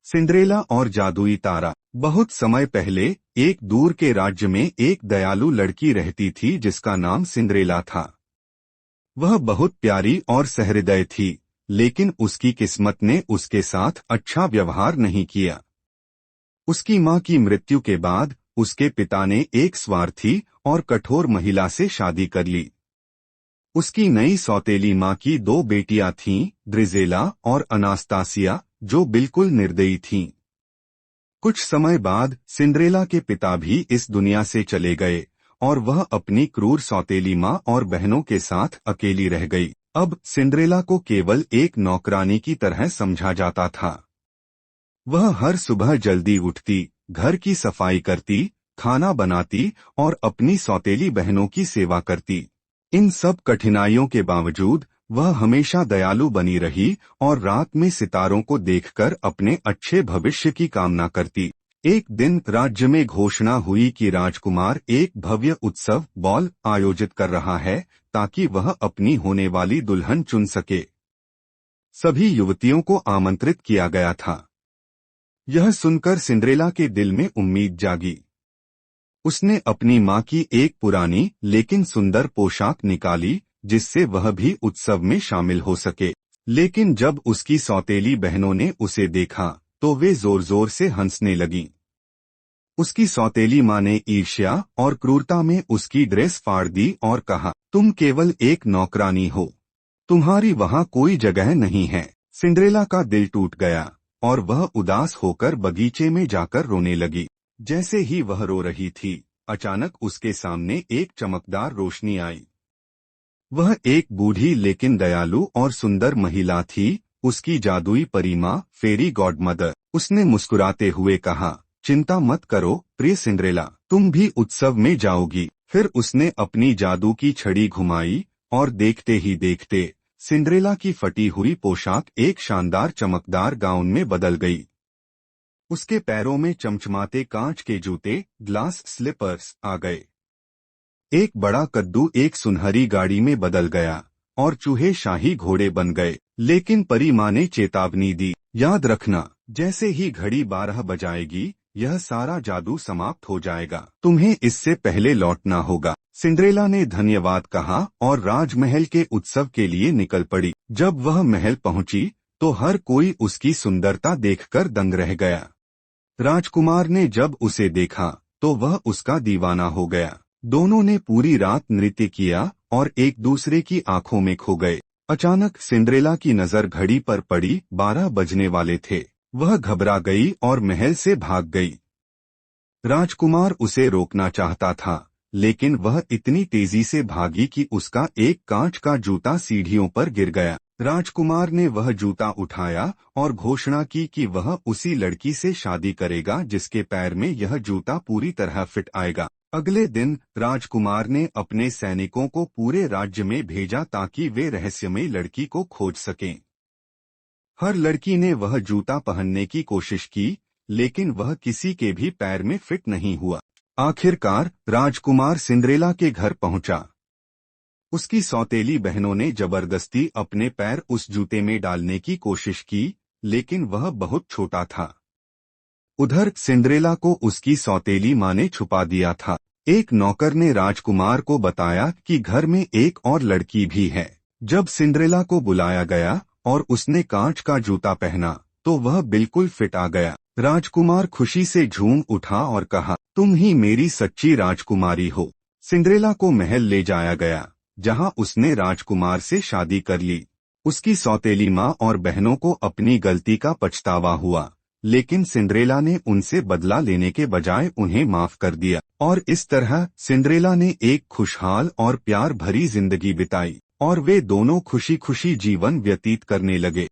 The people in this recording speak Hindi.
सिंड्रेला और जादुई तारा। बहुत समय पहले एक दूर के राज्य में एक दयालु लड़की रहती थी जिसका नाम सिंड्रेला था। वह बहुत प्यारी और सहृदय थी, लेकिन उसकी किस्मत ने उसके साथ अच्छा व्यवहार नहीं किया। उसकी मां की मृत्यु के बाद उसके पिता ने एक स्वार्थी और कठोर महिला से शादी कर ली। उसकी नई सौतेली मां की दो बेटियां थीं, ड्रिजेला और अनास्तासिया, जो बिल्कुल निर्दयी थीं। कुछ समय बाद सिंड्रेला के पिता भी इस दुनिया से चले गए और वह अपनी क्रूर सौतेली मां और बहनों के साथ अकेली रह गई। अब सिंड्रेला को केवल एक नौकरानी की तरह समझा जाता था। वह हर सुबह जल्दी उठती, घर की सफाई करती, खाना बनाती और अपनी सौतेली बहनों की सेवा करती। इन सब कठिनाइयों के बावजूद वह हमेशा दयालु बनी रही और रात में सितारों को देखकर अपने अच्छे भविष्य की कामना करती। एक दिन राज्य में घोषणा हुई कि राजकुमार एक भव्य उत्सव बॉल आयोजित कर रहा है ताकि वह अपनी होने वाली दुल्हन चुन सके। सभी युवतियों को आमंत्रित किया गया था। यह सुनकर सिंड्रेला के दिल में उम्मीद जागी। उसने अपनी मां की एक पुरानी लेकिन सुंदर पोशाक निकाली जिससे वह भी उत्सव में शामिल हो सके। लेकिन जब उसकी सौतेली बहनों ने उसे देखा तो वे जोर जोर से हंसने लगीं। उसकी सौतेली मां ने ईर्ष्या और क्रूरता में उसकी ड्रेस फाड़ दी और कहा, तुम केवल एक नौकरानी हो, तुम्हारी वहां कोई जगह नहीं है। सिंड्रेला का दिल टूट गया और वह उदास होकर बगीचे में जाकर रोने लगी। जैसे ही वह रो रही थी, अचानक उसके सामने एक चमकदार रोशनी आई। वह एक बूढ़ी लेकिन दयालु और सुंदर महिला थी, उसकी जादुई परी मां, फेरी गॉडमदर। उसने मुस्कुराते हुए कहा, चिंता मत करो प्रिय सिंड्रेला, तुम भी उत्सव में जाओगी। फिर उसने अपनी जादू की छड़ी घुमाई और देखते ही देखते सिंड्रेला की फटी हुई पोशाक एक शानदार चमकदार गाउन में बदल गई। उसके पैरों में चमचमाते कांच के जूते, ग्लास स्लीपर्स आ गए। एक बड़ा कद्दू एक सुनहरी गाड़ी में बदल गया और चूहे शाही घोड़े बन गए। लेकिन परी मां ने चेतावनी दी, याद रखना, जैसे ही घड़ी 12 बजाएगी यह सारा जादू समाप्त हो जाएगा, तुम्हें इससे पहले लौटना होगा। सिंड्रेला ने धन्यवाद कहा और राजमहल के उत्सव के लिए निकल पड़ी। जब वह महल पहुंची तो हर कोई उसकी सुंदरता देखकर दंग रह गया। राजकुमार ने जब उसे देखा तो वह उसका दीवाना हो गया। दोनों ने पूरी रात नृत्य किया और एक दूसरे की आंखों में खो गए। अचानक सिंड्रेला की नजर घड़ी पर पड़ी, 12 बजने वाले थे। वह घबरा गई और महल से भाग गई। राजकुमार उसे रोकना चाहता था, लेकिन वह इतनी तेजी से भागी कि उसका एक कांच का जूता सीढ़ियों पर गिर गया। राजकुमार ने वह जूता उठाया और घोषणा की कि वह उसी लड़की से शादी करेगा जिसके पैर में यह जूता पूरी तरह फिट आएगा। अगले दिन राजकुमार ने अपने सैनिकों को पूरे राज्य में भेजा ताकि वे रहस्यमयी लड़की को खोज सकें। हर लड़की ने वह जूता पहनने की कोशिश की, लेकिन वह किसी के भी पैर में फिट नहीं हुआ। आखिरकार राजकुमार सिंड्रेला के घर पहुंचा। उसकी सौतेली बहनों ने जबरदस्ती अपने पैर उस जूते में डालने की कोशिश की, लेकिन वह बहुत छोटा था। उधर सिंड्रेला को उसकी सौतेली मां ने छुपा दिया था। एक नौकर ने राजकुमार को बताया कि घर में एक और लड़की भी है। जब सिंड्रेला को बुलाया गया और उसने कांच का जूता पहना तो वह बिल्कुल फिट आ गया। राजकुमार खुशी से झूम उठा और कहा, तुम ही मेरी सच्ची राजकुमारी हो। सिंड्रेला को महल ले जाया गया, जहां उसने राजकुमार से शादी कर ली। उसकी सौतेली मां और बहनों को अपनी गलती का पछतावा हुआ, लेकिन सिंड्रेला ने उनसे बदला लेने के बजाय उन्हें माफ कर दिया। और इस तरह सिंड्रेला ने एक खुशहाल और प्यार भरी जिंदगी बिताई और वे दोनों खुशी खुशी जीवन व्यतीत करने लगे।